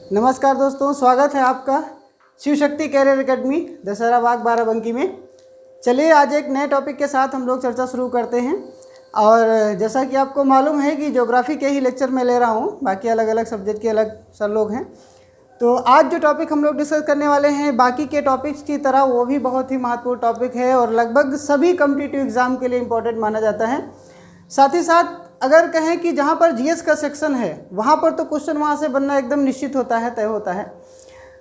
नमस्कार दोस्तों, स्वागत है आपका शिव शक्ति कैरियर एकेडमी दशहरा बाग बाराबंकी में। चलिए आज एक नए टॉपिक के साथ हम लोग चर्चा शुरू करते हैं। और जैसा कि आपको मालूम है कि ज्योग्राफी के ही लेक्चर मैं ले रहा हूँ, बाकी अलग अलग सब्जेक्ट के अलग सर लोग हैं। तो आज जो टॉपिक हम लोग डिस्कस करने वाले हैं बाकी के टॉपिक्स की तरह वो भी बहुत ही महत्वपूर्ण टॉपिक है और लगभग सभी कॉम्पिटिटिव एग्ज़ाम के लिए इम्पोर्टेंट माना जाता है। साथ ही साथ अगर कहें कि जहाँ पर जीएस का सेक्शन है वहाँ पर तो क्वेश्चन वहाँ से बनना एकदम निश्चित होता है, तय होता है।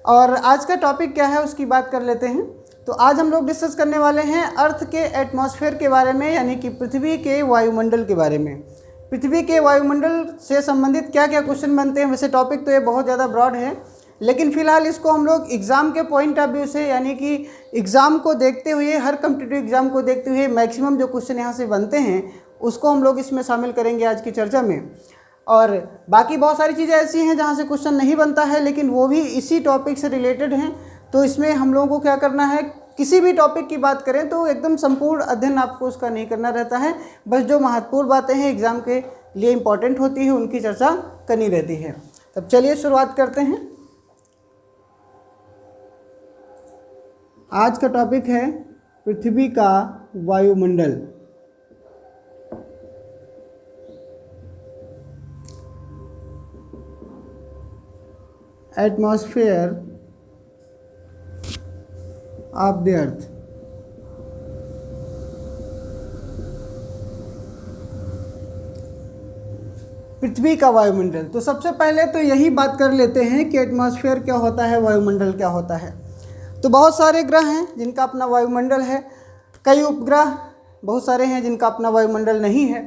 और आज का टॉपिक क्या है उसकी बात कर लेते हैं। तो आज हम लोग डिस्कस करने वाले हैं अर्थ के एटमॉस्फेयर के बारे में, यानी कि पृथ्वी के वायुमंडल के बारे में। पृथ्वी के वायुमंडल से संबंधित क्या क्या क्वेश्चन बनते हैं। वैसे टॉपिक तो ये बहुत ज़्यादा ब्रॉड है, लेकिन फ़िलहाल इसको हम लोग एग्ज़ाम के पॉइंट ऑफ व्यू से, यानी कि एग्ज़ाम को देखते हुए, हर कॉम्पिटिटिव एग्ज़ाम को देखते हुए मैक्सिमम जो क्वेश्चन यहाँ से बनते हैं उसको हम लोग इसमें शामिल करेंगे आज की चर्चा में। और बाकी बहुत सारी चीज़ें ऐसी हैं जहाँ से क्वेश्चन नहीं बनता है, लेकिन वो भी इसी टॉपिक से रिलेटेड हैं। तो इसमें हम लोगों को क्या करना है, किसी भी टॉपिक की बात करें तो एकदम संपूर्ण अध्ययन आपको उसका नहीं करना रहता है, बस जो महत्वपूर्ण बातें हैं एग्ज़ाम के लिए इम्पॉर्टेंट होती है उनकी चर्चा करनी रहती है। तब चलिए शुरुआत करते हैं। आज का टॉपिक है पृथ्वी का वायुमंडल। Atmosphere of the earth. पृथ्वी का वायुमंडल। तो सबसे पहले तो यही बात कर लेते हैं कि एटमॉस्फेयर क्या होता है, वायुमंडल क्या होता है। तो बहुत सारे ग्रह हैं जिनका अपना वायुमंडल है, कई उपग्रह बहुत सारे हैं जिनका अपना वायुमंडल नहीं है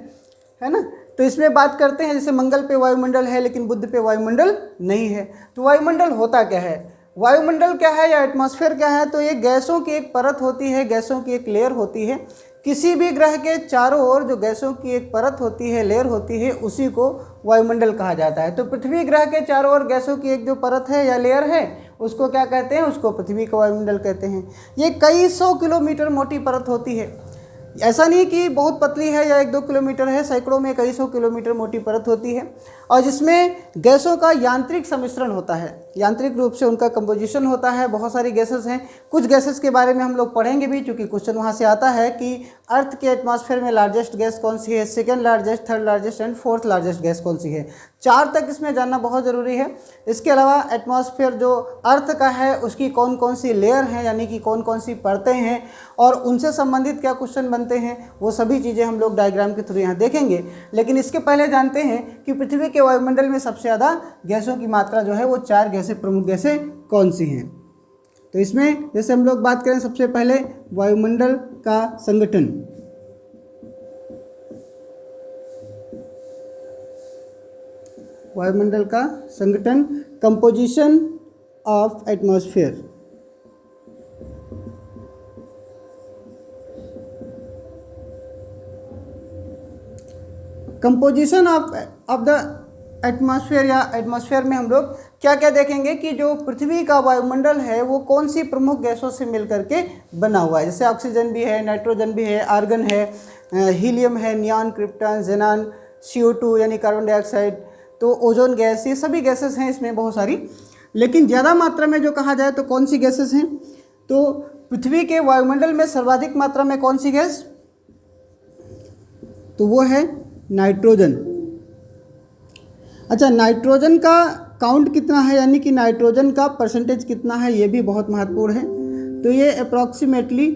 ना। तो इसमें बात करते हैं, जैसे मंगल पे वायुमंडल है लेकिन बुध पे वायुमंडल नहीं है। तो वायुमंडल होता क्या है, वायुमंडल क्या है या एटमॉस्फेयर क्या है। तो ये गैसों की एक परत होती है, गैसों की एक लेयर होती है। किसी भी ग्रह के चारों ओर जो गैसों की एक परत होती है, लेयर होती है, उसी को वायुमंडल कहा जाता है। तो पृथ्वी ग्रह के चारों ओर गैसों की एक जो परत है या लेयर है उसको क्या कहते हैं, उसको पृथ्वी का वायुमंडल कहते हैं। ये कई 100 किलोमीटर मोटी परत होती है। ऐसा नहीं कि बहुत पतली है या 1-2 किलोमीटर है, सैकड़ों में कई 100 किलोमीटर मोटी परत होती है। और जिसमें गैसों का यांत्रिक सम्मिश्रण होता है, यांत्रिक रूप से उनका कंपोजिशन होता है। बहुत सारी गैसेस हैं, कुछ गैसेस के बारे में हम लोग पढ़ेंगे भी, क्योंकि क्वेश्चन वहाँ से आता है कि अर्थ के एटमॉस्फेयर में लार्जेस्ट गैस कौन सी है, second largest, third largest and fourth largest gas कौन सी है। 4 तक इसमें जानना बहुत ज़रूरी है। इसके अलावा एटमॉस्फेयर जो अर्थ का है उसकी कौन कौन सी लेयर हैं, यानी कि कौन कौन सी परतें हैं और उनसे संबंधित क्या क्वेश्चन बनते हैं, वो सभी चीज़ें हम लोग डायग्राम के थ्रू यहाँ देखेंगे। लेकिन इसके पहले जानते हैं कि पृथ्वी के वायुमंडल में सबसे ज़्यादा गैसों की मात्रा जो है वो 4 गैसें, प्रमुख गैसें कौन सी हैं। तो इसमें जैसे हम लोग बात करें सबसे पहले वायुमंडल का संगठन। वायुमंडल का संगठन, composition of atmosphere. Composition of the atmosphere, या एटमॉस्फेयर में हम लोग क्या क्या देखेंगे कि जो पृथ्वी का वायुमंडल है वो कौन सी प्रमुख गैसों से मिलकर के बना हुआ है। जैसे ऑक्सीजन भी है, नाइट्रोजन भी है, आर्गन है, हीलियम है, नियॉन, क्रिप्टॉन, जेनॉन, CO2 यानी कार्बन डाइऑक्साइड, तो ओजोन गैस, ये सभी गैसेस हैं इसमें बहुत सारी। लेकिन ज़्यादा मात्रा में जो कहा जाए तो कौन सी गैसेस हैं, तो पृथ्वी के वायुमंडल में सर्वाधिक मात्रा में कौन सी गैस, तो वो है नाइट्रोजन। अच्छा, नाइट्रोजन का काउंट कितना है, यानी कि नाइट्रोजन का परसेंटेज कितना है, ये भी बहुत महत्वपूर्ण है। तो ये अप्रॉक्सीमेटली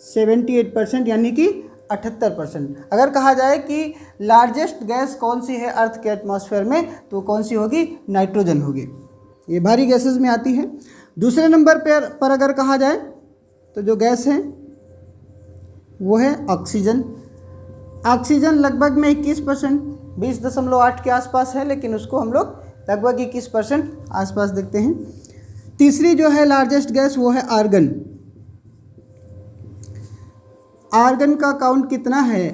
78%, यानी कि 78%। अगर कहा जाए कि लार्जेस्ट गैस कौन सी है अर्थ के एटमॉस्फेयर में, तो कौन सी होगी, नाइट्रोजन होगी। ये भारी गैसेस में आती है। दूसरे नंबर पर अगर कहा जाए तो जो गैस है वो है ऑक्सीजन। ऑक्सीजन लगभग में 21%, 20.8 के आसपास है, लेकिन उसको हम लोग लगभग 21% आसपास देखते हैं। तीसरी जो है लार्जेस्ट गैस वो है आर्गन। आर्गन का काउंट कितना है,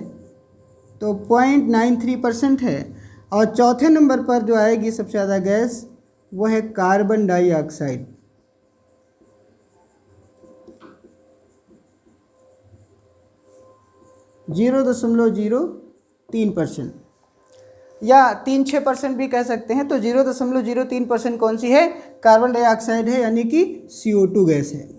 तो 0.93% है। और चौथे नंबर पर जो आएगी सबसे ज़्यादा गैस वो है कार्बन डाइऑक्साइड। 0.03%। या 3-6% भी कह सकते हैं। तो 0.03% कौन सी है? कार्बन डाइऑक्साइड है, यानी कि CO2 गैस है।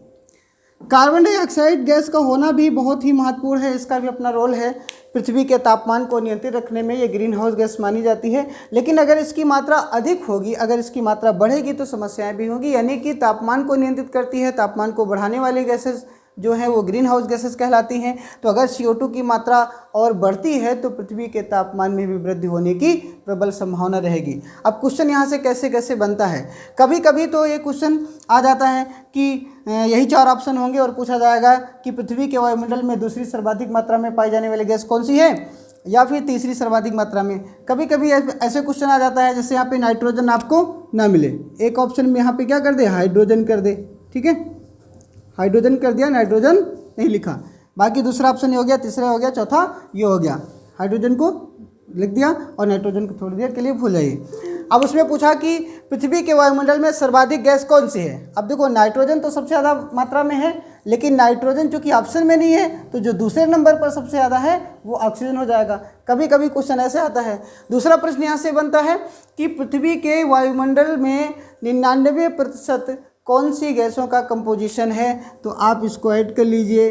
कार्बन डाइऑक्साइड गैस का होना भी बहुत ही महत्वपूर्ण है, इसका भी अपना रोल है। पृथ्वी के तापमान को नियंत्रित रखने में ये ग्रीन हाउस गैस मानी जाती है। लेकिन अगर इसकी मात्रा अधिक होगी, अगर इसकी मात्रा बढ़ेगी तो समस्याएं भी होंगी, यानी कि तापमान को नियंत्रित करती है। तापमान को बढ़ाने वाली गैसेस जो है वो ग्रीन हाउस गैसेस कहलाती हैं। तो अगर CO2 की मात्रा और बढ़ती है तो पृथ्वी के तापमान में भी वृद्धि होने की प्रबल संभावना रहेगी। अब क्वेश्चन यहाँ से कैसे कैसे बनता है, कभी कभी तो ये क्वेश्चन आ जाता है कि यही 4 ऑप्शन होंगे और पूछा जाएगा कि पृथ्वी के वायुमंडल में दूसरी सर्वाधिक मात्रा में पाई जाने वाली गैस कौन सी है, या फिर तीसरी सर्वाधिक मात्रा में। कभी कभी ऐसे क्वेश्चन आ जाता है जैसे यहाँ पे नाइट्रोजन आपको ना मिले, एक ऑप्शन में यहाँ पे क्या कर दे, हाइड्रोजन कर दे, ठीक है, हाइड्रोजन कर दिया, नाइट्रोजन नहीं लिखा। बाकी दूसरा ऑप्शन ये हो गया, तीसरा हो गया, चौथा ये हो गया। हाइड्रोजन को लिख दिया और नाइट्रोजन को थोड़ी देर के लिए भूल जाइए। अब उसमें पूछा कि पृथ्वी के वायुमंडल में सर्वाधिक गैस कौन सी है। अब देखो नाइट्रोजन तो सबसे ज़्यादा मात्रा में है, लेकिन नाइट्रोजन चूंकि ऑप्शन में नहीं है तो जो दूसरे नंबर पर सबसे ज़्यादा है वो ऑक्सीजन हो जाएगा। कभी कभी क्वेश्चन ऐसे आता है। दूसरा प्रश्न यहाँ से बनता है कि पृथ्वी के वायुमंडल में 99% कौन सी गैसों का कंपोजिशन है, तो आप इसको ऐड कर लीजिए,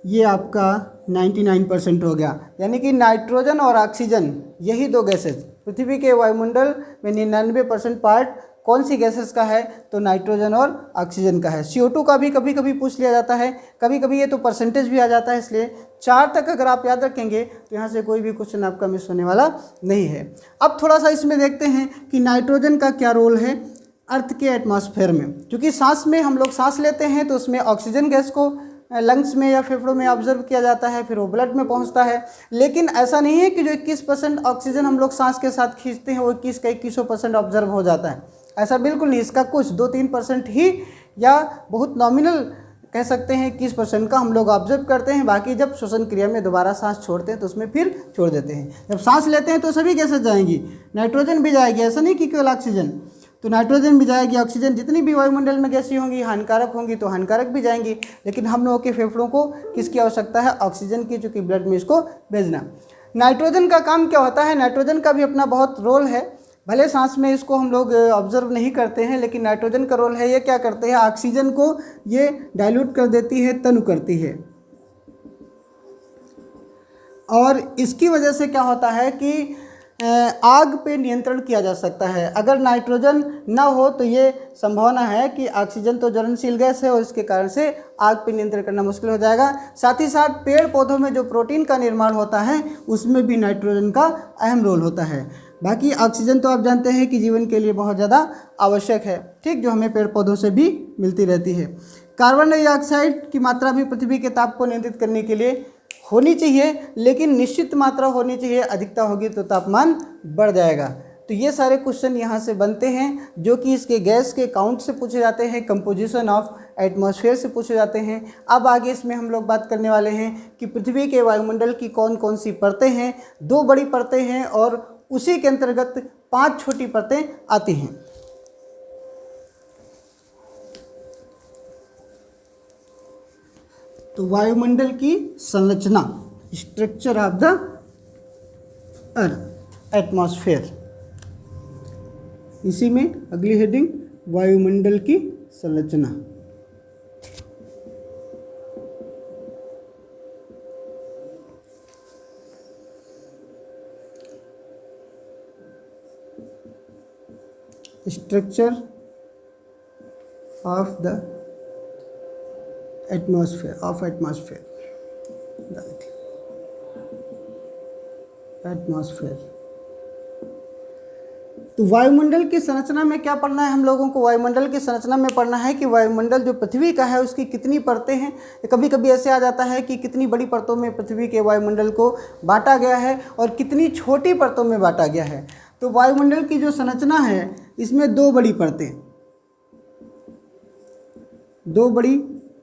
ये आपका 99% हो गया। यानी कि नाइट्रोजन और ऑक्सीजन, यही 2 गैसेस पृथ्वी के वायुमंडल में 99% पार्ट कौन सी गैसेस का है, तो नाइट्रोजन और ऑक्सीजन का है। CO2 का भी कभी कभी पूछ लिया जाता है, कभी कभी ये तो परसेंटेज भी आ जाता है। इसलिए 4 तक अगर आप याद रखेंगे तो यहाँ से कोई भी क्वेश्चन आपका मिस होने वाला नहीं है। अब थोड़ा सा इसमें देखते हैं कि नाइट्रोजन का क्या रोल है अर्थ के एटमॉस्फेयर में। क्योंकि सांस में हम लोग सांस लेते हैं तो उसमें ऑक्सीजन गैस को लंग्स में या फेफड़ों में ऑब्जर्व किया जाता है, फिर वो ब्लड में पहुंचता है। लेकिन ऐसा नहीं है कि जो 21% ऑक्सीजन हम लोग सांस के साथ खींचते हैं वो 21 का 21% ऑब्जर्व हो जाता है, ऐसा बिल्कुल नहीं। इसका कुछ 2-3% ही, या बहुत नॉमिनल कह सकते हैं 21% का हम लोग ऑब्जर्व करते हैं। बाकी जब श्वसन क्रिया में दोबारा सांस छोड़ते हैं तो उसमें फिर छोड़ देते हैं। जब सांस लेते हैं तो सभी गैसेस जाएंगी, नाइट्रोजन भी जाएगी, ऐसा नहीं कि केवल ऑक्सीजन। तो नाइट्रोजन भी जाएगी, ऑक्सीजन, जितनी भी वायुमंडल में गैसें होंगी हानिकारक होंगी तो हानिकारक भी जाएंगी। लेकिन हम लोगों के फेफड़ों को किसकी आवश्यकता है, ऑक्सीजन की, चूँकि ब्लड में इसको भेजना। नाइट्रोजन का काम क्या होता है, नाइट्रोजन का भी अपना बहुत रोल है। भले सांस में इसको हम लोग ऑब्जर्व नहीं करते हैं, लेकिन नाइट्रोजन का रोल है, ये क्या करते हैं, ऑक्सीजन को ये डाइल्यूट कर देती है, तनु करती है। और इसकी वजह से क्या होता है कि आग पे नियंत्रण किया जा सकता है। अगर नाइट्रोजन ना हो तो ये संभावना है कि ऑक्सीजन तो ज्वलनशील गैस है और इसके कारण से आग पे नियंत्रण करना मुश्किल हो जाएगा। साथ ही साथ पेड़ पौधों में जो प्रोटीन का निर्माण होता है उसमें भी नाइट्रोजन का अहम रोल होता है। बाकी ऑक्सीजन तो आप जानते हैं कि जीवन के लिए बहुत ज़्यादा आवश्यक है, ठीक, जो हमें पेड़ पौधों से भी मिलती रहती है। कार्बन डाइऑक्साइड की मात्रा भी पृथ्वी के ताप को नियंत्रित करने के लिए होनी चाहिए, लेकिन निश्चित मात्रा होनी चाहिए। अधिकता होगी तो तापमान बढ़ जाएगा। तो ये सारे क्वेश्चन यहाँ से बनते हैं जो कि इसके गैस के काउंट से पूछे जाते हैं, कंपोजिशन ऑफ एटमॉस्फेयर से पूछे जाते हैं। अब आगे इसमें हम लोग बात करने वाले हैं कि पृथ्वी के वायुमंडल की कौन कौन सी परतें हैं। 2 बड़ी परतें हैं और उसी के अंतर्गत 5 छोटी परतें आती हैं। तो वायुमंडल की संरचना, structure of the earth, atmosphere, इसी में अगली हेडिंग वायुमंडल की संरचना। Structure of the atmosphere, atmosphere. तो वायुमंडल की संरचना में क्या पढ़ना है हम लोगों को, वायुमंडल की संरचना में पढ़ना है कि वायुमंडल जो पृथ्वी का है उसकी कितनी परतें हैं। कभी कभी ऐसे आ जाता है कि कितनी बड़ी परतों में पृथ्वी के वायुमंडल को बांटा गया है और कितनी छोटी परतों में बांटा गया है। तो वायुमंडल की जो संरचना है इसमें 2 बड़ी परतें, 2 बड़ी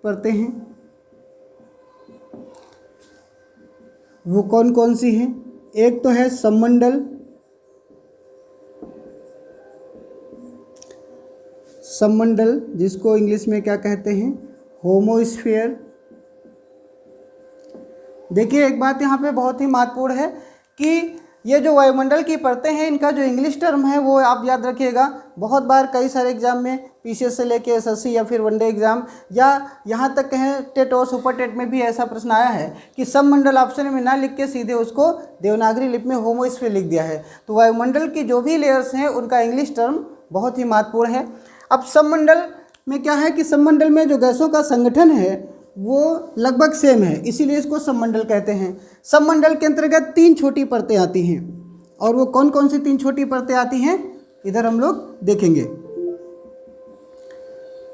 परतें हैं। वो कौन कौन सी हैं, एक तो है सममंडल, सममंडल जिसको इंग्लिश में क्या कहते हैं, होमोस्फीयर। देखिए एक बात यहाँ पे बहुत ही महत्वपूर्ण है कि ये जो वायुमंडल की परतें हैं इनका जो इंग्लिश टर्म है वो आप याद रखिएगा। बहुत बार कई सारे एग्जाम में पीसीएस से लेके एसएससी या फिर वनडे एग्जाम या यहाँ तक कहें टेट और सुपर टेट में भी ऐसा प्रश्न आया है कि सबमंडल ऑप्शन में ना लिख के सीधे उसको देवनागरी लिपि में होमोस्फीयर लिख दिया है। तो वायुमंडल की जो भी लेयर्स हैं उनका इंग्लिश टर्म बहुत ही महत्वपूर्ण है। अब सबमंडल में क्या है कि सबमंडल में जो गैसों का संगठन है वो लगभग सेम है, इसीलिए इसको सबमंडल कहते हैं। सबमंडल के अंतर्गत 3 छोटी परतें आती हैं, और वो कौन कौन सी 3 छोटी परतें आती हैं इधर हम लोग देखेंगे।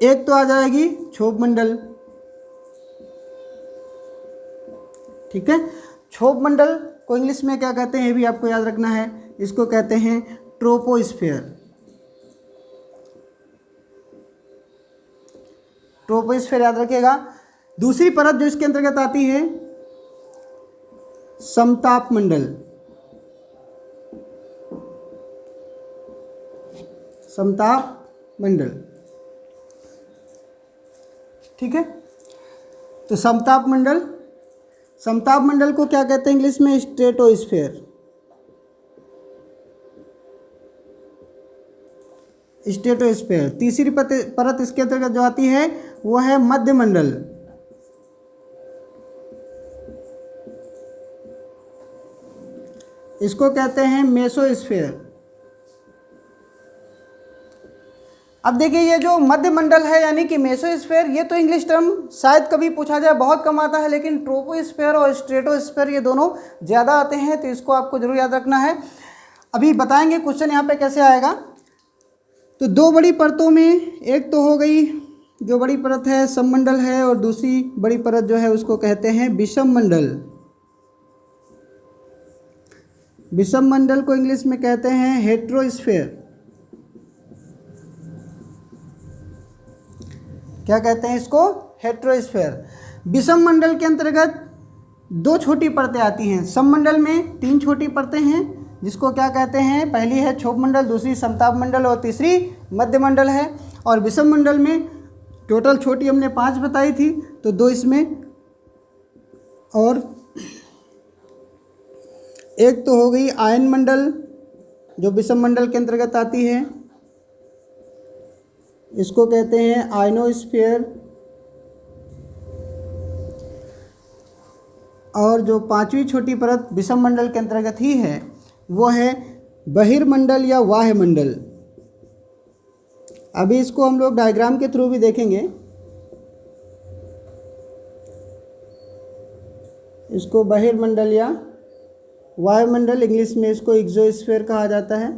एक तो आ जाएगी क्षोभ मंडल, ठीक है। क्षोभ मंडल को इंग्लिश में क्या कहते हैं ये भी आपको याद रखना है, इसको कहते हैं ट्रोपोस्फीयर। ट्रोपोस्फीयर याद रखिएगा। दूसरी परत जो इसके अंतर्गत आती है समताप मंडल, समताप मंडल, ठीक है। तो समताप मंडल, समताप मंडल को क्या कहते हैं इंग्लिश में, स्ट्रेटोस्फीयर। स्ट्रेटोस्फीयर। तीसरी परत इसके अंतर्गत जो आती है वो है मध्य मंडल, इसको कहते हैं मेसोस्फीयर। अब देखिए ये जो मध्य मंडल है यानी कि मेसोस्फीयर, ये तो इंग्लिश टर्म शायद कभी पूछा जाए, बहुत कम आता है, लेकिन ट्रोपोस्फीयर और स्ट्रेटोस्फीयर ये दोनों ज़्यादा आते हैं, तो इसको आपको जरूर याद रखना है। अभी बताएंगे क्वेश्चन यहाँ पे कैसे आएगा। तो 2 बड़ी परतों में एक तो हो गई जो बड़ी परत है सबमंडल है, और दूसरी बड़ी परत जो है उसको कहते हैं विषम मंडल। विषम मंडल को इंग्लिश में कहते हैं हेट्रोस्फीयर। क्या कहते हैं इसको, हेट्रोस्फीयर। विषम मंडल के अंतर्गत 2 छोटी परतें आती हैं। सबमंडल में 3 छोटी परतें हैं जिसको क्या कहते हैं, पहली है क्षोभ मंडल, दूसरी समताप मंडल और तीसरी मध्य मंडल है। और विषम मंडल में टोटल छोटी हमने 5 बताई थी, तो 2 इसमें, और एक तो हो गई आयन मंडल जो विषम मंडल के अंतर्गत आती है, इसको कहते हैं आयनोस्फीयर। और जो 5वीं छोटी परत विषम मंडल के अंतर्गत ही है वो है बहिर्मंडल या बाह्य मंडल। अभी इसको हम लोग डायग्राम के थ्रू भी देखेंगे। इसको बहिर्मंडल या वायुमंडल, इंग्लिश में इसको एक्सोस्फीयर कहा जाता है।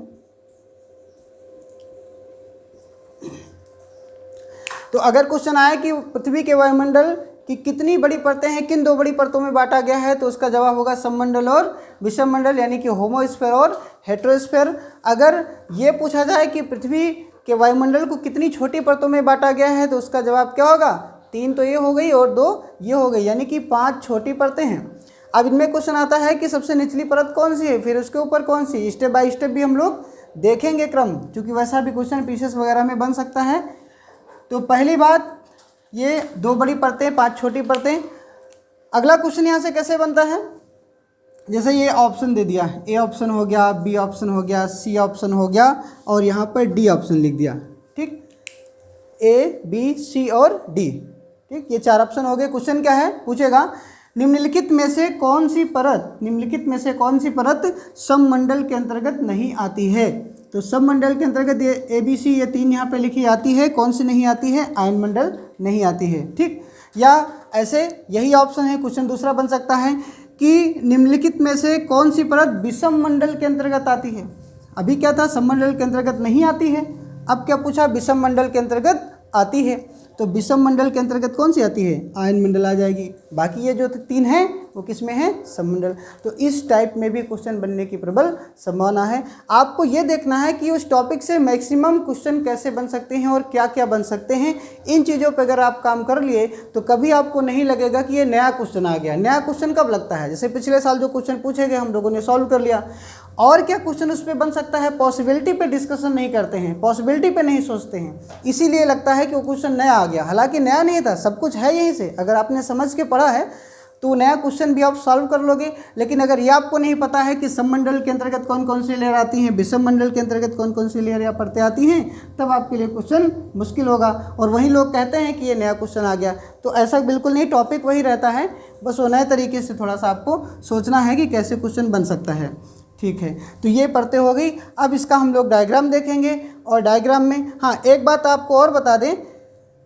तो अगर क्वेश्चन आए कि पृथ्वी के वायुमंडल की कितनी बड़ी परतें हैं, किन 2 बड़ी परतों में बांटा गया है, तो उसका जवाब होगा सबमंडल और विषम मंडल, यानी कि होमोस्फीयर और हेट्रोस्फीयर। अगर ये पूछा जाए कि पृथ्वी के वायुमंडल को कितनी छोटी परतों में बांटा गया है, तो उसका जवाब क्या होगा, 3 तो ये हो गई और 2 ये हो गई, यानी कि 5 छोटी परतें हैं। अब इनमें क्वेश्चन आता है कि सबसे निचली परत कौन सी है, फिर उसके ऊपर कौन सी, स्टेप बाय स्टेप भी हम लोग देखेंगे क्रम, क्योंकि वैसा भी क्वेश्चन पीसीएस वगैरह में बन सकता है। तो पहली बात ये 2 बड़ी परतें 5 छोटी परतें। अगला क्वेश्चन यहाँ से कैसे बनता है, जैसे ये ऑप्शन दे दिया, ए ऑप्शन हो गया, बी ऑप्शन हो गया, सी ऑप्शन हो गया, और यहाँ पर डी ऑप्शन लिख दिया, ठीक, ए बी सी और डी, ठीक, ये 4 ऑप्शन हो गए। क्वेश्चन क्या है, पूछेगा निम्नलिखित में से कौन सी परत, निम्नलिखित में से कौन सी परत सबमंडल के अंतर्गत नहीं आती है। तो सबमंडल के अंतर्गत ये ए बी सी ये 3 यहाँ पे लिखी आती है, कौन सी नहीं आती है, आयन मंडल नहीं आती है, ठीक। या ऐसे यही ऑप्शन है, क्वेश्चन दूसरा बन सकता है कि निम्नलिखित में से कौन सी परत विषम मंडल के अंतर्गत आती है। अभी क्या था, सबमंडल के अंतर्गत नहीं आती है, अब क्या पूछा, विषम मंडल के अंतर्गत आती है। तो विषम मंडल के अंतर्गत कौन सी आती है, आयन मंडल आ जाएगी। बाकी ये जो 3 हैं वो किस में है, सबमंडल। तो इस टाइप में भी क्वेश्चन बनने की प्रबल संभावना है। आपको ये देखना है कि उस टॉपिक से मैक्सिमम क्वेश्चन कैसे बन सकते हैं और क्या क्या बन सकते हैं। इन चीज़ों पर अगर आप काम कर लिए तो कभी आपको नहीं लगेगा कि ये नया क्वेश्चन आ गया। नया क्वेश्चन कब लगता है, जैसे पिछले साल जो क्वेश्चन पूछे गए हम लोगों ने सॉल्व कर लिया, और क्या क्वेश्चन उस पर बन सकता है, पॉसिबिलिटी पे डिस्कशन नहीं करते हैं, पॉसिबिलिटी पे नहीं सोचते हैं, इसीलिए लगता है कि वो क्वेश्चन नया आ गया। हालांकि नया नहीं था, सब कुछ है यहीं से। अगर आपने समझ के पढ़ा है तो नया क्वेश्चन भी आप सॉल्व कर लोगे। लेकिन अगर ये आपको नहीं पता है कि सममंडल के अंतर्गत कौन कौन सी लेयर आती हैं, विषम मंडल के अंतर्गत कौन कौन सी लेयर या परतें आती हैं, तब आपके लिए क्वेश्चन मुश्किल होगा। और वही लोग कहते हैं कि ये नया क्वेश्चन आ गया, तो ऐसा बिल्कुल नहीं, टॉपिक वही रहता है, बस वो नए तरीके से थोड़ा सा आपको सोचना है कि कैसे क्वेश्चन बन सकता है। ठीक है, तो ये परतें हो गई। अब इसका हम लोग डायग्राम देखेंगे, और डायग्राम में हाँ एक बात आपको और बता दें,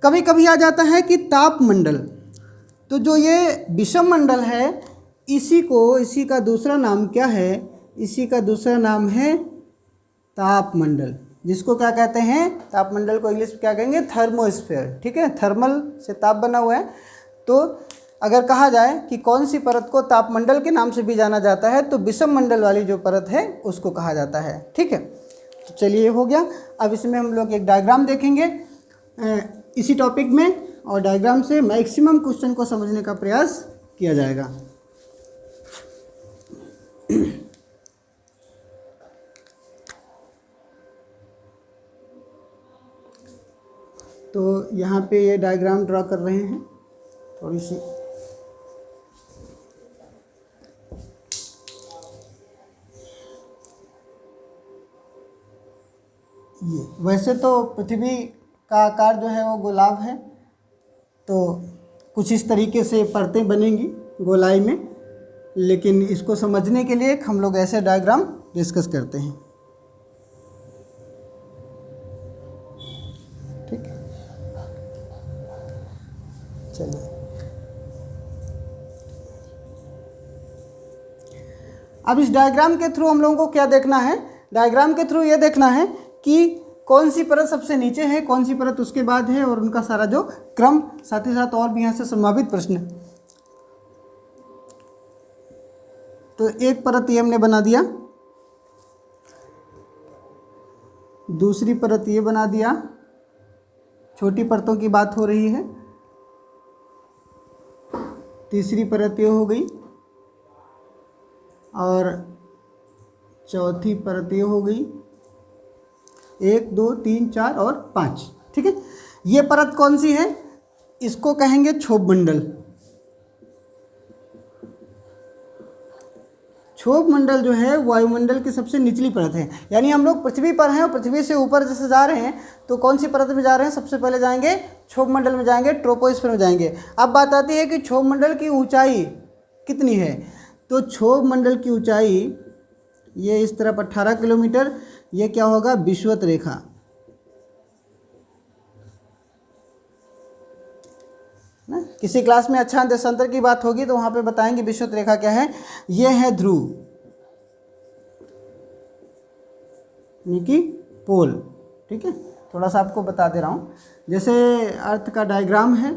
कभी कभी आ जाता है कि ताप मंडल, तो जो ये विषम मंडल है इसी का दूसरा नाम क्या है, इसी का दूसरा नाम है ताप मंडल, जिसको क्या कहते हैं, ताप मंडल को इंग्लिश में क्या कहेंगे, थर्मोस्फेयर। ठीक है, थर्मल से ताप बना हुआ है। तो अगर कहा जाए कि कौन सी परत को तापमंडल के नाम से भी जाना जाता है, तो विषम मंडल वाली जो परत है उसको कहा जाता है। ठीक है, तो चलिए हो गया। अब इसमें हम लोग एक डायग्राम देखेंगे इसी टॉपिक में, और डायग्राम से मैक्सिमम क्वेश्चन को समझने का प्रयास किया जाएगा। तो यहाँ पे ये डायग्राम ड्रा कर रहे हैं, थोड़ी सी ये, वैसे तो पृथ्वी का आकार जो है वो गोलाव है, तो कुछ इस तरीके से परतें बनेंगी गोलाई में, लेकिन इसको समझने के लिए हम लोग ऐसे डायग्राम डिस्कस करते हैं। ठीक है, चलिए अब इस डायग्राम के थ्रू हम लोगों को क्या देखना है, डायग्राम के थ्रू ये देखना है कि कौन सी परत सबसे नीचे है, कौन सी परत उसके बाद है, और उनका सारा जो क्रम, साथ ही साथ और भी यहाँ से संभावित प्रश्न। तो एक परत ये हमने बना दिया, दूसरी परत ये बना दिया, छोटी परतों की बात हो रही है, तीसरी परत ये हो गई, और चौथी परत ये हो गई, 1 2 3 4 और 5। ठीक है, ये परत कौन सी है, इसको कहेंगे क्षोभ मंडल। क्षोभ मंडल जो है वायुमंडल की सबसे निचली परत है, यानी हम लोग पृथ्वी पर हैं और पृथ्वी से ऊपर जैसे जा रहे हैं, तो कौन सी परत में जा रहे हैं, सबसे पहले जाएंगे क्षोभ मंडल में जाएंगे, ट्रोपोस्फीयर में जाएंगे। अब बात आती है कि क्षोभ मंडल की ऊंचाई कितनी है, तो क्षोभ मंडल की ऊंचाई ये इस तरफ 18 किलोमीटर, ये क्या होगा, विषुवत रेखा। ना किसी क्लास में अच्छा देशांतर की बात होगी तो वहाँ पे बताएंगे विषुवत रेखा क्या है। ये है ध्रुव, यानी कि पोल। ठीक है, थोड़ा सा आपको बता दे रहा हूँ, जैसे अर्थ का डायग्राम है,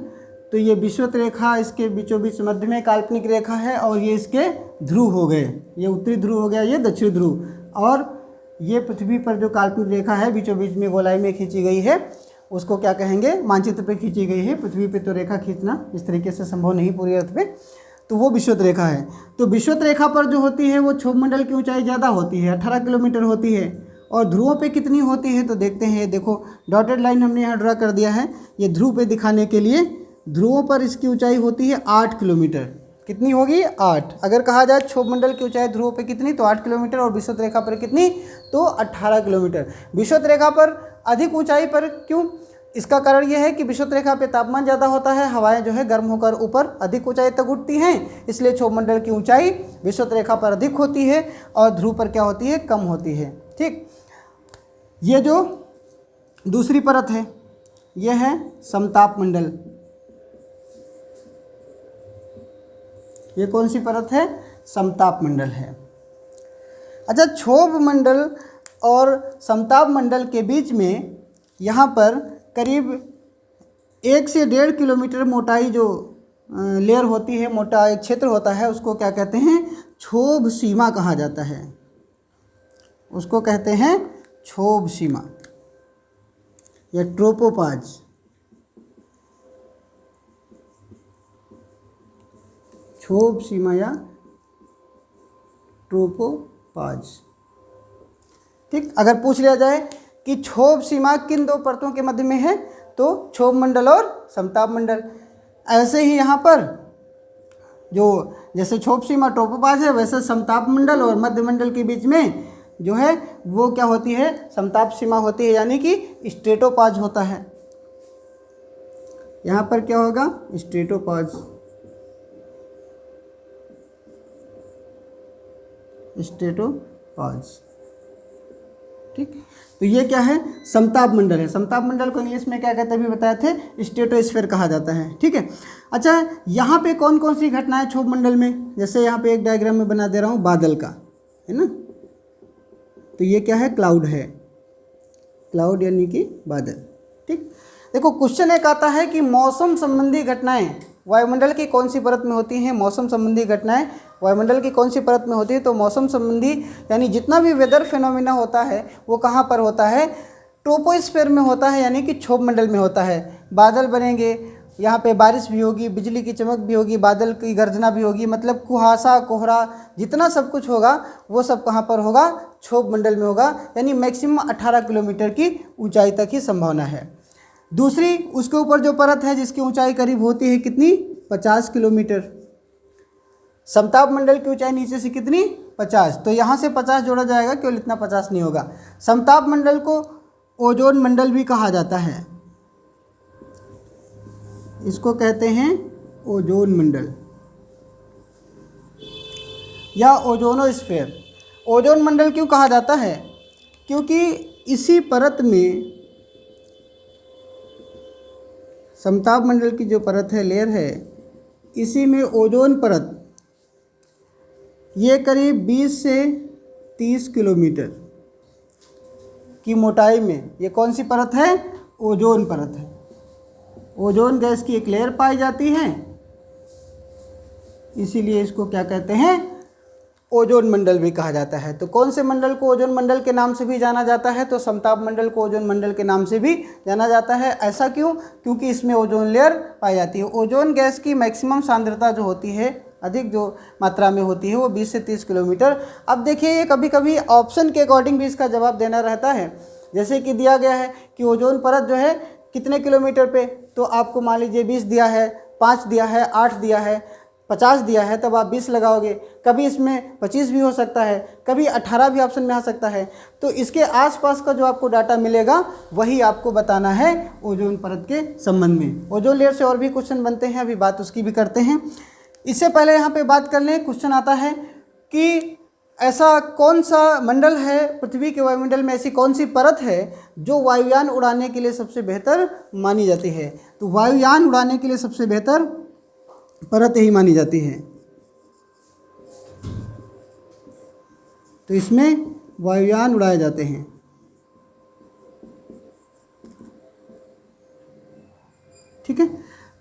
तो ये विषुवत रेखा इसके बीचों बीच मध्य में काल्पनिक रेखा है, और ये इसके ध्रुव हो गए, ये उत्तरी ध्रुव हो गया, ये दक्षिणी ध्रुव, और ये पृथ्वी पर जो काल्पनिक रेखा है बीचों बीच में गोलाई में खींची गई है, उसको क्या कहेंगे, मानचित्र पे खींची गई है। पृथ्वी पे तो रेखा खींचना इस तरीके से संभव नहीं पूरी अर्थ पे, तो वो विषुवत रेखा है। तो विषुवत रेखा पर जो होती है वो क्षोभ मंडल की ऊंचाई ज़्यादा होती है, 18 किलोमीटर होती है, और ध्रुवों पे कितनी होती है तो देखते हैं। ये देखो डॉटेड लाइन हमने यहाँ ड्रा कर दिया है, ये ध्रुव पे दिखाने के लिए। ध्रुवों पर इसकी ऊंचाई होती है 8 किलोमीटर। कितनी होगी, 8। अगर कहा जाए क्षोभ मंडल की ऊंचाई ध्रुवों पे कितनी, तो 8 किलोमीटर, और विषुवत रेखा पर कितनी, तो 18 किलोमीटर। विषुवत रेखा पर अधिक ऊंचाई पर क्यों, इसका कारण यह है कि विषुवत रेखा पे तापमान ज़्यादा होता है, हवाएं जो है गर्म होकर ऊपर अधिक ऊंचाई तक उठती हैं, इसलिए क्षोभ मंडल की ऊंचाई विषुवत रेखा पर अधिक होती है और ध्रुव पर क्या होती है, कम होती है। ठीक, ये जो दूसरी परत है यह है समताप मंडल। ये कौन सी परत है, समताप मंडल है। अच्छा, क्षोभ मंडल और समताप मंडल के बीच में यहाँ पर करीब 1 से 1.5 किलोमीटर मोटाई जो लेयर होती है, मोटा एक क्षेत्र होता है, उसको क्या कहते हैं, क्षोभ सीमा कहा जाता है। उसको कहते हैं क्षोभ सीमा या ट्रोपोपाज। क्षोभ सीमा या ट्रोपोपाज। ठीक, अगर पूछ लिया जाए कि क्षोभ सीमा किन दो परतों के मध्य में है, तो क्षोभ मंडल और समताप मंडल। ऐसे ही यहाँ पर जो जैसे क्षोभ सीमा ट्रोपोपॉज है, वैसे समताप मंडल और मध्य मंडल के बीच में जो है वो क्या होती है, समताप सीमा होती है, यानी कि स्ट्रेटोपॉज होता है। यहाँ पर क्या होगा, स्ट्रेटोपॉज, स्ट्रेटोपॉज, ठीक। तो ये क्या है, समताप मंडल है। समताप मंडल को इंग्लिश में क्या कहते हैं, अभी बताए थे, स्ट्रेटोस्फीयर कहा जाता है, ठीक है। अच्छा, यहाँ पे कौन कौन सी घटनाएं क्षोभ मंडल में, जैसे यहाँ पे एक डायग्राम में बना दे रहा हूँ बादल का, है ना। तो ये क्या है, क्लाउड है, क्लाउड यानी कि बादल, ठीक। देखो क्वेश्चन एक आता है कि मौसम संबंधी घटनाएं वायुमंडल की कौन सी परत में होती हैं। मौसम संबंधी घटनाएं वायुमंडल की कौन सी परत में होती है, तो मौसम संबंधी यानी जितना भी वेदर फिनोमिना होता है वो कहाँ पर होता है, ट्रोपोस्फीयर में होता है, यानी कि क्षोभ मंडल में होता है। बादल बनेंगे, यहाँ पे बारिश भी होगी, बिजली की चमक भी होगी, बादल की गर्जना भी होगी, मतलब कुहासा कोहरा जितना सब कुछ होगा वो सब कहाँ पर होगा, क्षोभ मंडल में होगा, यानी मैक्सिमम 18 किलोमीटर की ऊंचाई तक ही संभावना है। दूसरी उसके ऊपर जो परत है जिसकी ऊंचाई करीब होती है कितनी, 50 किलोमीटर। समताप मंडल की ऊंचाई नीचे से कितनी, 50, तो यहाँ से 50 जोड़ा जाएगा, केवल इतना 50 नहीं होगा। समताप मंडल को ओजोन मंडल भी कहा जाता है, इसको कहते हैं ओजोन मंडल या ओजोनोस्फीयर। ओजोन मंडल क्यों कहा जाता है, क्योंकि इसी परत में, समताप मंडल की जो परत है, लेयर है, इसी में ओजोन परत ये करीब 20 से 30 किलोमीटर की मोटाई में, ये कौन सी परत है, ओजोन परत है। ओजोन गैस की एक लेयर पाई जाती है, इसीलिए इसको क्या कहते हैं, ओजोन मंडल भी कहा जाता है। तो कौन से मंडल को ओजोन मंडल के नाम से भी जाना जाता है, तो समताप मंडल को ओजोन मंडल के नाम से भी जाना जाता है। ऐसा क्यों, क्योंकि इसमें ओजोन लेयर पाई जाती है। ओजोन गैस की मैक्सिमम सांद्रता जो होती है, अधिक जो मात्रा में होती है, वो 20 से 30 किलोमीटर। अब देखिए, ये कभी कभी ऑप्शन के अकॉर्डिंग भी इसका जवाब देना रहता है। जैसे कि दिया गया है कि ओजोन परत जो है कितने किलोमीटर पे, तो आपको मान लीजिए 20 दिया है, 5 दिया है, 8 दिया है, 50 दिया है, तब आप 20 लगाओगे। कभी इसमें 25 भी हो सकता है, कभी 18 भी ऑप्शन में आ सकता है। तो इसके आसपास का जो आपको डाटा मिलेगा वही आपको बताना है ओजोन परत के संबंध में। ओजोन लेयर से और भी क्वेश्चन बनते हैं, अभी बात उसकी भी करते हैं। इससे पहले यहाँ पे बात कर लें, क्वेश्चन आता है कि ऐसा कौन सा मंडल है, पृथ्वी के वायुमंडल में ऐसी कौन सी परत है जो वायुयान उड़ाने के लिए सबसे बेहतर मानी जाती है। तो वायुयान उड़ाने के लिए सबसे बेहतर परत यही मानी जाती है। तो इसमें वायुयान उड़ाए जाते हैं। ठीक है,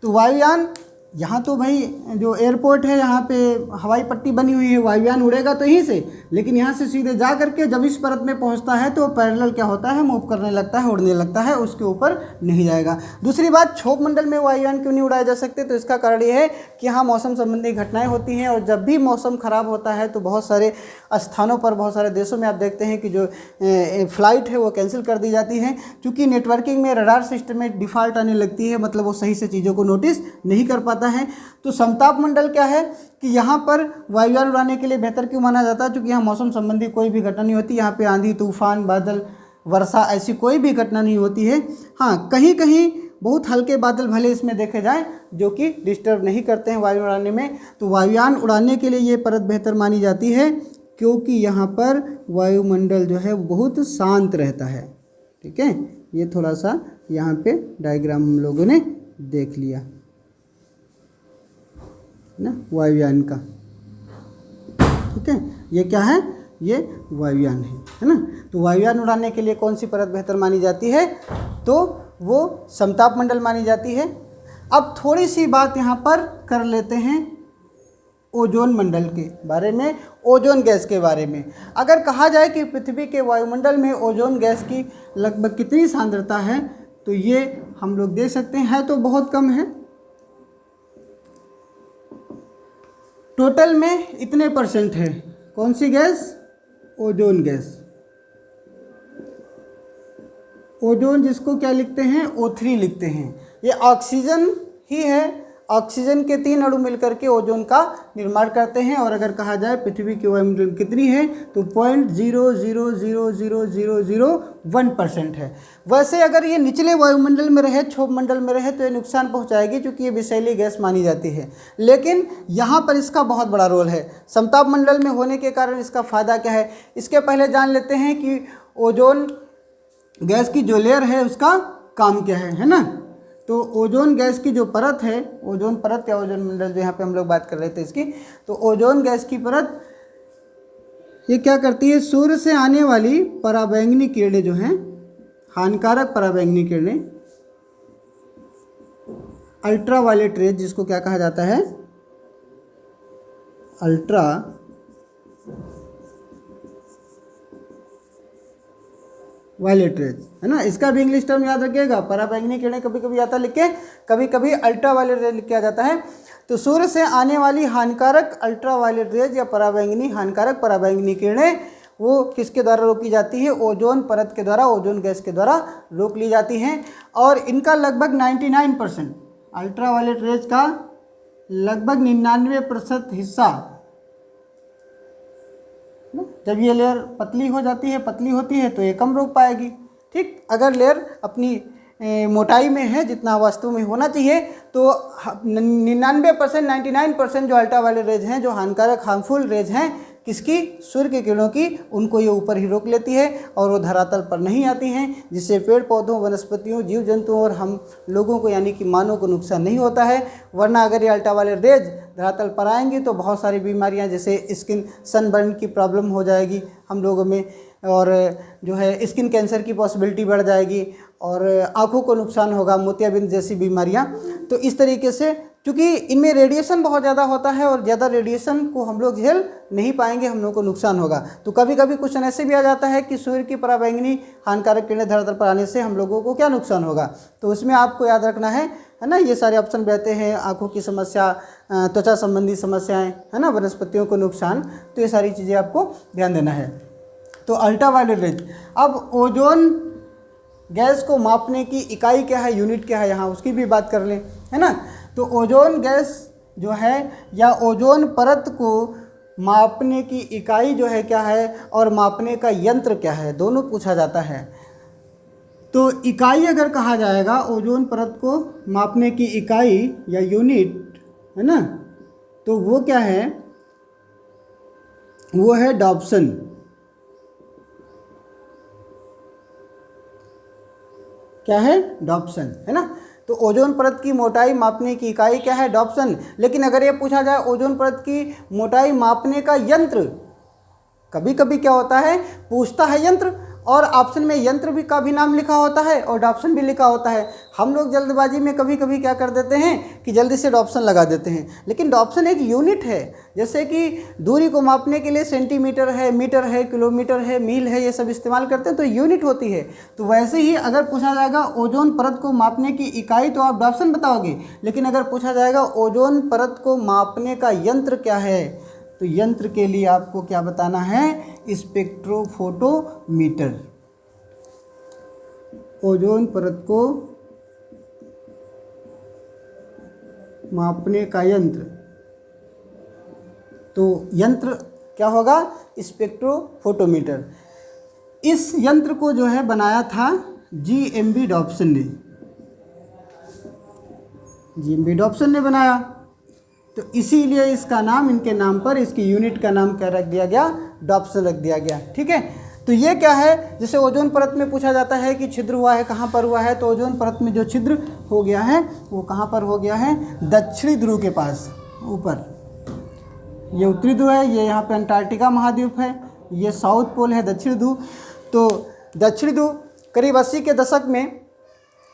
तो वायुयान, यहाँ तो भाई जो एयरपोर्ट है, यहाँ पे हवाई पट्टी बनी हुई है, वायुयान उड़ेगा तो यहीं से, लेकिन यहाँ से सीधे जा करके जब इस परत में पहुँचता है तो पैरेलल क्या होता है, मूव करने लगता है, उड़ने लगता है, उसके ऊपर नहीं जाएगा। दूसरी बात, क्षोभ मंडल में वायुयान क्यों नहीं उड़ाए जा सकते, तो इसका कारण ये है कि यहाँ मौसम संबंधी घटनाएँ होती हैं, और जब भी मौसम ख़राब होता है तो बहुत सारे स्थानों पर, बहुत सारे देशों में आप देखते हैं कि जो फ़्लाइट है वो कैंसिल कर दी जाती है, क्योंकि नेटवर्किंग में रडार सिस्टम में डिफ़ॉल्ट आने लगती है, मतलब वो सही से चीज़ों को नोटिस नहीं कर पाता है। तो समताप मंडल क्या है कि यहाँ पर वायुयान उड़ाने के लिए बेहतर क्यों माना जाता है, क्योंकि यहाँ मौसम संबंधी कोई भी घटना नहीं होती, यहाँ पे आंधी तूफान बादल वर्षा ऐसी कोई भी घटना नहीं होती है। हाँ, कहीं कहीं बहुत हल्के बादल भले इसमें देखे जाएं जो कि डिस्टर्ब नहीं करते हैं वायुयान उड़ाने में। तो वायुयान उड़ाने के लिए ये परत बेहतर मानी जाती है, क्योंकि यहाँ पर वायुमंडल जो है वो बहुत शांत रहता है। ठीक है, ये थोड़ा सा यहाँ पे डायग्राम हम लोगों ने देख लिया ना वायुयान का। ठीक है, ये क्या है, ये वायुयान है ना। तो वायुयान उड़ाने के लिए कौन सी परत बेहतर मानी जाती है, तो वो समताप मंडल मानी जाती है। अब थोड़ी सी बात यहाँ पर कर लेते हैं ओजोन मंडल के बारे में, ओजोन गैस के बारे में। अगर कहा जाए कि पृथ्वी के वायुमंडल में ओजोन गैस की लगभग कितनी सांद्रता है, तो ये हम लोग देख सकते हैं, तो बहुत कम है। टोटल में इतने परसेंट है। कौन सी गैस, ओजोन गैस। ओजोन जिसको क्या लिखते हैं, O3 लिखते हैं। ये ऑक्सीजन ही है, ऑक्सीजन के 3 अणु मिलकर के ओजोन का निर्माण करते हैं। और अगर कहा जाए पृथ्वी की वायुमंडल कितनी है तो 0.0000001% है। वैसे अगर ये निचले वायुमंडल में रहे, क्षोभ मंडल में रहे तो ये नुकसान पहुंचाएगी क्योंकि ये विषैली गैस मानी जाती है। लेकिन यहाँ पर इसका बहुत बड़ा रोल है। समताप मंडल में होने के कारण इसका फ़ायदा क्या है, इसके पहले जान लेते हैं कि ओजोन गैस की जो लेयर है उसका काम क्या है ना। तो ओजोन गैस की जो परत है, ओजोन परत या ओजोन मंडल जो यहाँ पे हम लोग बात कर रहे थे इसकी, तो ओजोन गैस की परत ये क्या करती है, सूर्य से आने वाली पराबैंगनी किरणें जो हैं, हानिकारक पराबैंगनी किरणें, अल्ट्रावायलेट रेज जिसको क्या कहा जाता है, अल्ट्रा वायलेट रेज है ना। इसका भी इंग्लिश टर्म याद रखिएगा, पराबैंगनी किरणें कभी कभी आता लिख के, कभी कभी अल्ट्रा वायलेट रेज लिख के आ जाता है। तो सूर्य से आने वाली हानिकारक अल्ट्रा वायलेट रेज या पराबैंगनी हानिकारक पराबैंगनी किरणें वो किसके द्वारा रोकी जाती है, ओजोन परत के द्वारा, ओजोन गैस के द्वारा रोक ली जाती हैं। और इनका लगभग 99%, अल्ट्रा वायलेट रेज का लगभग 99% हिस्सा, जब ये लेयर पतली हो जाती है, पतली होती है तो ये कम रोक पाएगी। ठीक, अगर लेयर अपनी मोटाई में है जितना वास्तव में होना चाहिए तो 99%, 99% जो अल्ट्रावायलेट रेज हैं, जो हानिकारक हार्मफुल रेज हैं किसकी, सूर्य की किरणों की, उनको ये ऊपर ही रोक लेती है और वो धरातल पर नहीं आती हैं, जिससे पेड़ पौधों, वनस्पतियों, जीव जंतुओं और हम लोगों को यानी कि मानव को नुकसान नहीं होता है। वरना अगर ये अल्ट्रावायलेट रेज धरातल पर आएंगी तो बहुत सारी बीमारियां जैसे स्किन सनबर्न की प्रॉब्लम हो जाएगी हम लोगों में, और जो है स्किन कैंसर की पॉसिबिलिटी बढ़ जाएगी और आँखों को नुकसान होगा, मोतियाबिंद जैसी बीमारियां। तो इस तरीके से क्योंकि इनमें रेडिएशन बहुत ज़्यादा होता है और ज़्यादा रेडिएशन को हम लोग झेल नहीं पाएंगे, हम लोग को नुकसान होगा। तो कभी कभी क्वेश्चन ऐसे भी आ जाता है कि सूर्य की पराबैंगनी हानिकारक किरणें धरातल पर आने से हम लोगों को क्या नुकसान होगा। तो उसमें आपको याद रखना है ना, ये सारे ऑप्शन रहते हैं, आँखों की समस्या, त्वचा संबंधी समस्याएँ, है ना, वनस्पतियों को नुकसान, तो ये सारी चीज़ें आपको ध्यान देना है। तो अल्ट्रावायलेट रेज, अब ओजोन गैस को मापने की इकाई क्या है, यूनिट क्या है, यहाँ उसकी भी बात कर लें, है ना। तो ओजोन गैस जो है या ओजोन परत को मापने की इकाई जो है क्या है और मापने का यंत्र क्या है, दोनों पूछा जाता है। तो इकाई अगर कहा जाएगा, ओजोन परत को मापने की इकाई या यूनिट, है ना, तो वो क्या है, वो है डॉप्सन। क्या है, डॉप्सन, है ना। तो ओजोन परत की मोटाई मापने की इकाई क्या है, डॉप्सन। लेकिन अगर ये पूछा जाए ओजोन परत की मोटाई मापने का यंत्र, कभी कभी क्या होता है, पूछता है यंत्र और ऑप्शन में यंत्र भी का भी नाम लिखा होता है और डॉप्सन भी लिखा होता है। हम लोग जल्दबाजी में कभी कभी क्या कर देते हैं कि जल्दी से डॉप्सन लगा देते हैं, लेकिन डॉप्सन एक यूनिट है। जैसे कि दूरी को मापने के लिए सेंटीमीटर है, मीटर है, किलोमीटर है, मील है, ये सब इस्तेमाल करते हैं, तो यूनिट होती है। तो वैसे ही अगर पूछा जाएगा ओजोन परत को मापने की इकाई तो आप डॉप्सन बताओगे, लेकिन अगर पूछा जाएगा ओजोन परत को मापने का यंत्र क्या है, तो यंत्र के लिए आपको क्या बताना है, स्पेक्ट्रोफोटोमीटर। ओजोन परत को मापने का यंत्र, तो यंत्र क्या होगा, स्पेक्ट्रोफोटोमीटर। इस यंत्र को जो है बनाया था GMB डॉप्सन ने, GMB डॉप्सन ने बनाया। तो इसीलिए इसका नाम, इनके नाम पर इसकी यूनिट का नाम क्या रख दिया गया, डॉप्सन रख दिया गया। ठीक है, तो ये क्या है, जैसे ओजोन परत में पूछा जाता है कि छिद्र हुआ है, कहाँ पर हुआ है, तो ओजोन परत में जो छिद्र हो गया है वो कहाँ पर हो गया है, दक्षिणी ध्रुव के पास ऊपर। ये उत्तरी ध्रुव है, ये यहाँ पे अंटार्कटिका महाद्वीप है, ये साउथ पोल है, दक्षिण ध्रुव। तो दक्षिणी ध्रुव करीब 80 के दशक में,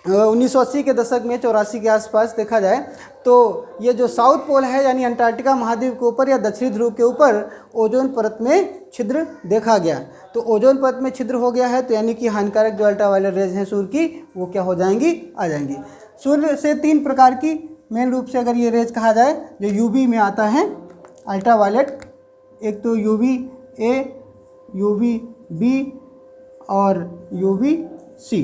1980 के दशक में, 84 के आसपास देखा जाए तो ये जो साउथ पोल है यानी अंटार्कटिका महाद्वीप के ऊपर या दक्षिणी ध्रुव के ऊपर ओजोन परत में छिद्र देखा गया। तो ओजोन परत में छिद्र हो गया है तो यानी कि हानिकारक जो अल्ट्रावायलेट रेज हैं सूर्य की, वो क्या हो जाएंगी, आ जाएंगी। सूर्य से 3 प्रकार की मेन रूप से अगर ये रेज कहा जाए जो यूवी में आता है अल्ट्रावायलेट, एक तो UVA, UVB और UVC।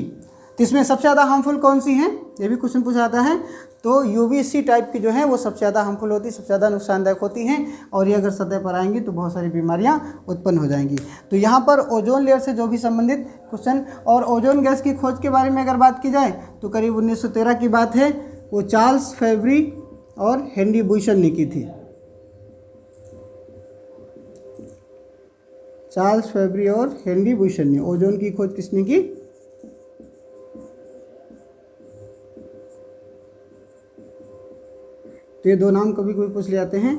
तो इसमें सबसे ज़्यादा हार्मफुल कौन सी हैं, ये भी क्वेश्चन पूछा जाता है। तो तो यूवीसी टाइप की जो है वो सबसे ज़्यादा हार्मफुल होती है, सबसे ज़्यादा नुकसानदायक होती हैं, और ये अगर सतह पर आएंगी तो बहुत सारी बीमारियां उत्पन्न हो जाएंगी। तो यहाँ पर ओजोन लेयर से जो भी संबंधित क्वेश्चन, और ओजोन गैस की खोज के बारे में अगर बात की जाए तो करीब 1913 की बात है, वो चार्ल्स फेब्री और हेनरी बुशन ने की थी। चार्ल्स फेब्री और हेनरी बुशन ने ओजोन की खोज किसने की? तो ये दो नाम कभी कोई पूछ ले जाते हैं।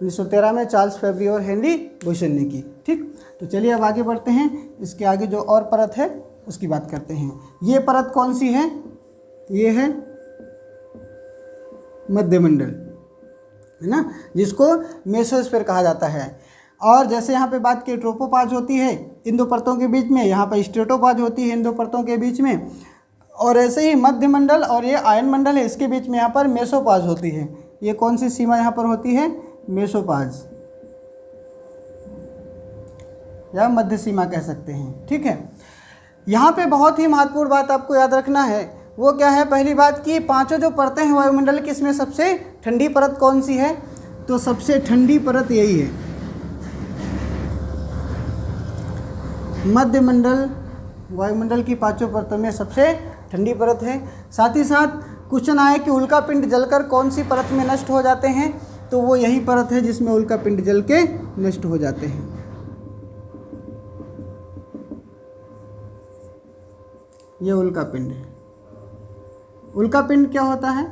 1913 में चार्ल्स फेब्री और हेनरी बुशन ने की। ठीक, तो चलिए अब आगे बढ़ते हैं। इसके आगे जो और परत है उसकी बात करते हैं। ये परत कौन सी है? ये है मध्यमंडल, है ना, जिसको मेसोस्फीयर कहा जाता है। और जैसे यहाँ पे बात की ट्रोपोपाज होती है इन दो परतों के बीच में, यहाँ पर स्ट्रेटोपाज होती है इन दो परतों के बीच में, और ऐसे ही मध्यमंडल और ये आयन मंडल है इसके बीच में यहाँ पर मेसोपाज होती है। ये कौन सी सीमा यहाँ पर होती है? मेसोपाज या मध्य सीमा कह सकते हैं। ठीक है, यहाँ पे बहुत ही महत्वपूर्ण बात आपको याद रखना है, वो क्या है? पहली बात कि पांचों जो परतें हैं वायुमंडल की, इसमें सबसे ठंडी परत कौन सी है? तो सबसे ठंडी परत यही है, मध्यमंडल। वायुमंडल की पांचों परतों में सबसे ठंडी परत है। साथ ही साथ क्वेश्चन आया कि उल्का पिंड जलकर कौन सी परत में नष्ट हो जाते हैं? तो वो यही परत है जिसमें उल्का पिंड जल के नष्ट हो जाते हैं। ये उल्का पिंड है। उल्का पिंड क्या होता है?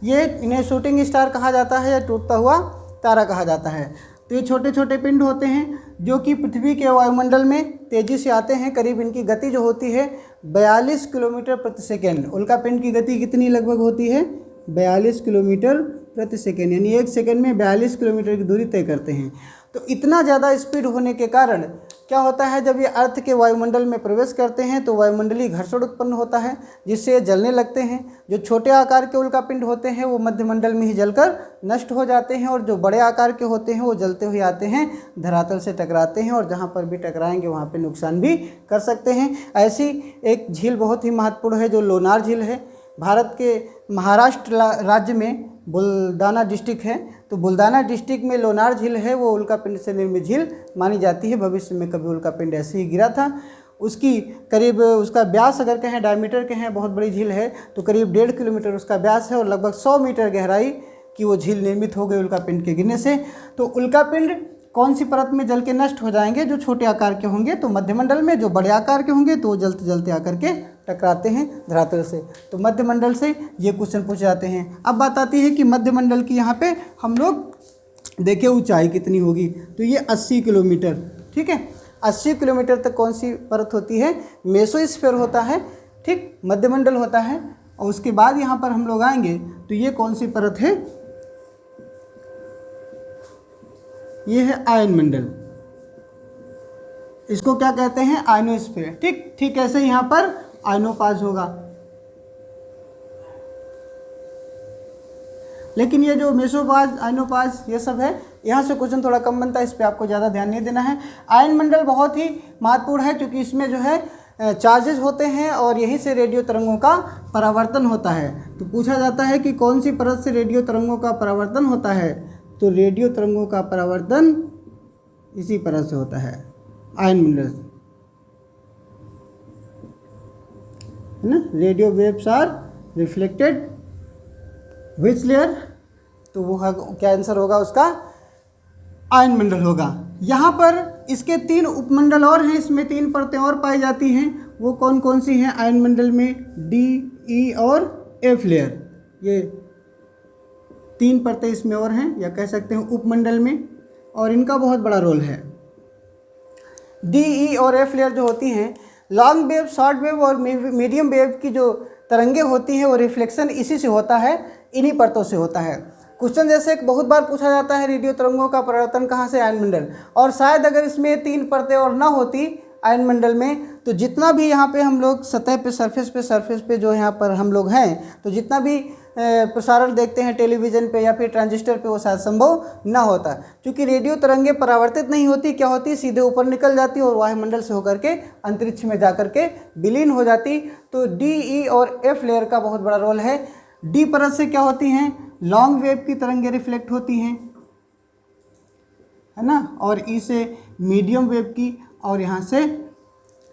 ये इन्हें शूटिंग स्टार कहा जाता है या टूटता हुआ तारा कहा जाता है। तो ये छोटे छोटे पिंड होते हैं जो कि पृथ्वी के वायुमंडल में तेज़ी से आते हैं। करीब इनकी गति जो होती है 42 किलोमीटर प्रति सेकेंड। उल्का पिंड की गति कितनी लगभग होती है? 42 किलोमीटर प्रति सेकेंड, यानी एक सेकेंड में 42 किलोमीटर की दूरी तय करते हैं। तो इतना ज़्यादा स्पीड होने के कारण क्या होता है, जब ये अर्थ के वायुमंडल में प्रवेश करते हैं तो वायुमंडलीय घर्षण उत्पन्न होता है जिससे ये जलने लगते हैं। जो छोटे आकार के उल्का पिंड होते हैं वो मध्यमंडल में ही जलकर नष्ट हो जाते हैं, और जो बड़े आकार के होते हैं वो जलते हुए आते हैं, धरातल से टकराते हैं, और जहाँ पर भी टकराएंगे वहाँ पे नुकसान भी कर सकते हैं। ऐसी एक झील बहुत ही महत्वपूर्ण है जो लोनार झील है। भारत के महाराष्ट्र राज्य में बुल्दाना डिस्ट्रिक्ट है, तो बुल्दाना डिस्ट्रिक्ट में लोनार झील है, वो उल्का पिंड से निर्मित झील मानी जाती है। भविष्य में कभी उल्का पिंड ऐसे ही गिरा था। उसकी करीब उसका व्यास अगर कहें डायमीटर कहें, बहुत बड़ी झील है, तो करीब 1.5 किलोमीटर उसका व्यास है, और लगभग 100 मीटर गहराई की वो झील निर्मित हो गई उल्का पिंड के गिरने से। तो उल्का पिंड कौन सी परत में जल के नष्ट हो जाएंगे? जो छोटे आकार के होंगे तो मध्यमंडल में, जो बड़े आकार के होंगे तो वो जलते जलते आकर के टकराते हैं धरातल से। तो मध्यमंडल से ये क्वेश्चन पूछे जाते हैं। अब बात आती है कि मध्यमंडल की यहाँ पे हम लोग देखें ऊंचाई कितनी होगी, तो ये 80 किलोमीटर। ठीक है, 80 किलोमीटर तक कौन सी परत होती है? मेसोस्फीयर होता है। ठीक, मध्यमंडल होता है। और उसके बाद यहाँ पर हम लोग आएंगे तो ये कौन सी परत है? ये है आयन मंडल। इसको क्या कहते हैं? आयनोस्फीयर। ठीक ऐसे यहाँ पर आयनोपाज होगा। लेकिन ये जो मेसोपाज, आयनोपाज, ये सब है, यहाँ से क्वेश्चन थोड़ा कम बनता है, इस पर आपको ज़्यादा ध्यान नहीं देना है। आयन मंडल बहुत ही महत्वपूर्ण है क्योंकि इसमें जो है चार्जेस होते हैं और यहीं से रेडियो तरंगों का परावर्तन होता है। तो पूछा जाता है कि कौन सी परत से रेडियो तरंगों का परावर्तन होता है? तो रेडियो तरंगों का परावर्तन इसी परत से होता है, आयन मंडल से, है ना। Radio waves are reflected which layer? तो वो क्या आंसर होगा उसका? आयन मंडल होगा। यहाँ पर इसके 3 उपमंडल और हैं, इसमें 3 परतें और पाई जाती हैं। वो कौन कौन सी हैं आयन मंडल में? डी, ई और एफ लेयर। ये 3 परतें इसमें और हैं, या कह सकते हैं उपमंडल में, और इनका बहुत बड़ा रोल है। डी, ई और एफ लेयर जो होती हैं, लॉन्ग वेव, शॉर्ट वेव और मीडियम वेव की जो तरंगे होती हैं वो रिफ्लेक्शन इसी से होता है, इन्हीं परतों से होता है। क्वेश्चन जैसे बहुत बार पूछा जाता है रेडियो तरंगों का परावर्तन कहाँ से? आयन मंडल। और शायद अगर इसमें 3 परतें और ना होती आयन मंडल में, तो जितना भी यहाँ पे हम लोग सतह पे सरफेस पे जो यहाँ पर हम लोग हैं, तो जितना भी प्रसारण देखते हैं टेलीविज़न पे या फिर ट्रांजिस्टर पे, वो शायद संभव ना होता, क्योंकि रेडियो तरंगे परावर्तित नहीं होती। क्या होती? सीधे ऊपर निकल जाती और वायुमंडल से होकर के अंतरिक्ष में जाकर के विलीन हो जाती। तो डी, ई और एफ लेयर का बहुत बड़ा रोल है। डी परत से क्या होती हैं, लॉन्ग वेव की तरंगें रिफ्लेक्ट होती हैं, है ना, और ई से मीडियम वेव की, और यहाँ से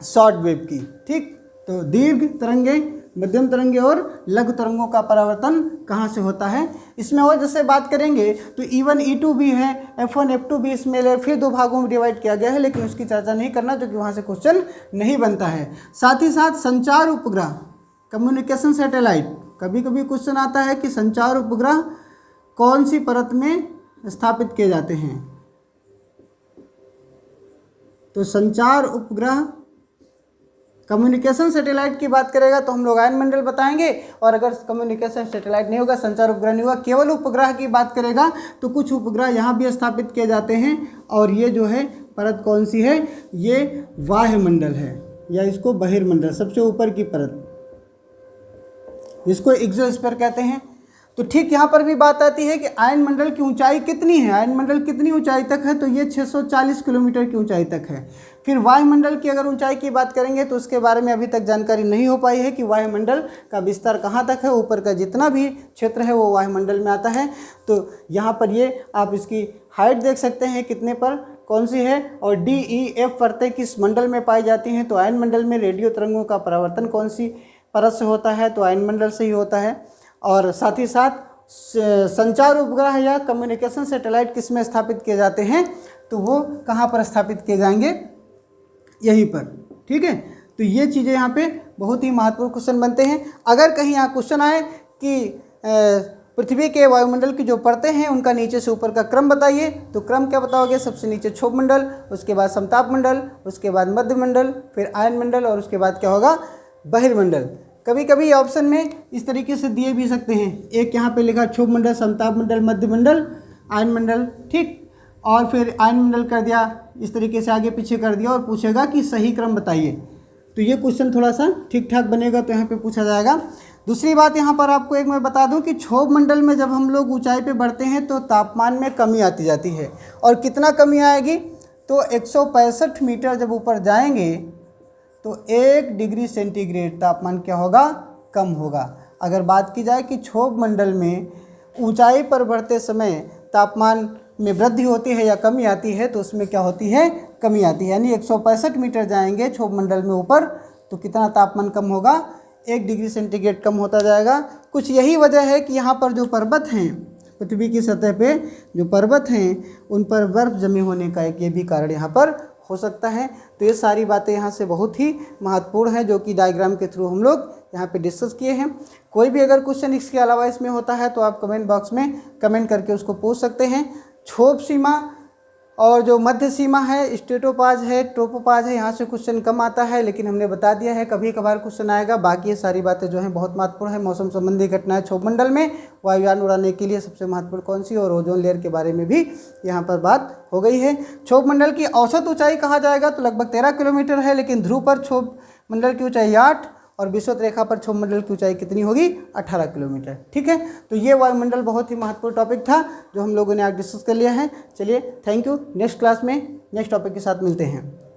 शॉर्ट वेव की। ठीक, तो दीर्घ तरंगें, मध्यम तरंगे और लघु तरंगों का परावर्तन कहाँ से होता है। इसमें और जैसे बात करेंगे तो E1 E2 भी है, F1 F2 भी इसमें फिर दो भागों में डिवाइड किया गया है, लेकिन उसकी चर्चा नहीं करना क्योंकि वहाँ से क्वेश्चन नहीं बनता है। साथ ही साथ संचार उपग्रह, कम्युनिकेशन सैटेलाइट, कभी कभी क्वेश्चन आता है कि संचार उपग्रह कौन सी परत में स्थापित किए जाते हैं। तो संचार उपग्रह, कम्युनिकेशन सैटेलाइट की बात करेगा तो हम लोग आयनमंडल बताएंगे, और अगर कम्युनिकेशन सैटेलाइट नहीं होगा, संचार उपग्रह नहीं होगा, केवल उपग्रह की बात करेगा तो कुछ उपग्रह यहाँ भी स्थापित किए जाते हैं, और ये जो है परत कौन सी है, ये वायुमंडल है, या इसको बहिर्मंडल, सबसे ऊपर की परत, जिसको एक्सोस्फीयर कहते हैं। तो ठीक यहाँ पर भी बात आती है कि आयनमंडल की ऊंचाई कितनी है, आयनमंडल कितनी ऊंचाई तक है, तो ये 640 किलोमीटर की ऊंचाई तक है। फिर वायुमंडल की अगर ऊंचाई की बात करेंगे तो उसके बारे में अभी तक जानकारी नहीं हो पाई है कि वायुमंडल का विस्तार कहाँ तक है, ऊपर का जितना भी क्षेत्र है वो वायुमंडल में आता है। तो यहाँ पर ये आप इसकी हाइट देख सकते हैं कितने पर कौन सी है, और DEF परतें किस मंडल में पाई जाती हैं। तो आयनमंडल में रेडियो तरंगों का परावर्तन कौन सी परत से होता है, तो आयनमंडल से ही होता है। और साथ ही साथ संचार उपग्रह या कम्युनिकेशन सैटेलाइट किस में स्थापित किए जाते हैं, तो वो कहाँ पर स्थापित किए जाएंगे, यहीं पर। ठीक है, तो ये चीज़ें यहाँ पे बहुत ही महत्वपूर्ण क्वेश्चन बनते हैं। अगर कहीं यहाँ क्वेश्चन आए कि पृथ्वी के वायुमंडल की जो परतें हैं उनका नीचे से ऊपर का क्रम बताइए, तो क्रम क्या बताओगे, सबसे नीचे क्षोभ मंडल, उसके बाद समताप मंडल, उसके बाद मध्य मंडल, फिर आयन मंडल, और उसके बाद क्या होगा, बहिर्मंडल। कभी कभी ऑप्शन में इस तरीके से दिए भी सकते हैं, एक यहाँ पे लिखा क्षोभ मंडल, समताप मंडल, मध्य मंडल, आयन मंडल, ठीक, और फिर आयन मंडल कर दिया, इस तरीके से आगे पीछे कर दिया, और पूछेगा कि सही क्रम बताइए। तो ये क्वेश्चन थोड़ा सा ठीक ठाक बनेगा, तो यहाँ पे पूछा जाएगा। दूसरी बात यहाँ पर आपको एक मैं बता दूँ कि क्षोभ मंडल में जब हम लोग ऊंचाई पे बढ़ते हैं तो तापमान में कमी आती जाती है, और कितना कमी आएगी, तो 165 मीटर जब ऊपर जाएंगे तो 1 डिग्री सेंटीग्रेड तापमान क्या होगा, कम होगा। अगर बात की जाए कि क्षोभ मंडल में ऊंचाई पर बढ़ते समय तापमान में वृद्धि होती है या कमी आती है, तो उसमें क्या होती है, कमी आती है। यानी 165 मीटर जाएंगे क्षोभ मंडल में ऊपर तो कितना तापमान कम होगा, 1 डिग्री सेंटीग्रेड कम होता जाएगा। कुछ यही वजह है कि यहाँ पर जो पर्वत हैं, पृथ्वी की सतह पे जो पर्वत हैं उन पर बर्फ़ जमे होने का एक ये भी कारण यहाँ पर हो सकता है। तो ये सारी बातें यहाँ से बहुत ही महत्वपूर्ण है, जो कि डायग्राम के थ्रू हम लोग यहाँ पे डिस्कस किए हैं। कोई भी अगर क्वेश्चन इसके अलावा इसमें होता है तो आप कमेंट बॉक्स में कमेंट करके उसको पूछ सकते हैं। क्षोभ सीमा और जो मध्य सीमा है, स्ट्रेटोपाज है, ट्रोपोपाज है, यहाँ से क्वेश्चन कम आता है, लेकिन हमने बता दिया है कभी कभार क्वेश्चन आएगा। बाकी ये सारी बातें जो हैं बहुत महत्वपूर्ण है। मौसम संबंधी घटनाएं क्षोभ मंडल में, वायुयान उड़ाने के लिए सबसे महत्वपूर्ण कौन सी, और ओजोन लेयर के बारे में भी यहाँ पर बात हो गई है। क्षोभ मंडल की औसत ऊंचाई कहा जाएगा तो लगभग 13 किलोमीटर है, लेकिन ध्रुव पर क्षोभ मंडल की ऊंचाई 8 और विषुवत रेखा पर क्षोभ मंडल की ऊंचाई कितनी होगी, 18 किलोमीटर। ठीक है, तो ये वायुमंडल बहुत ही महत्वपूर्ण टॉपिक था जो हम लोगों ने आज डिस्कस कर लिया है। चलिए, थैंक यू। नेक्स्ट क्लास में नेक्स्ट टॉपिक के साथ मिलते हैं।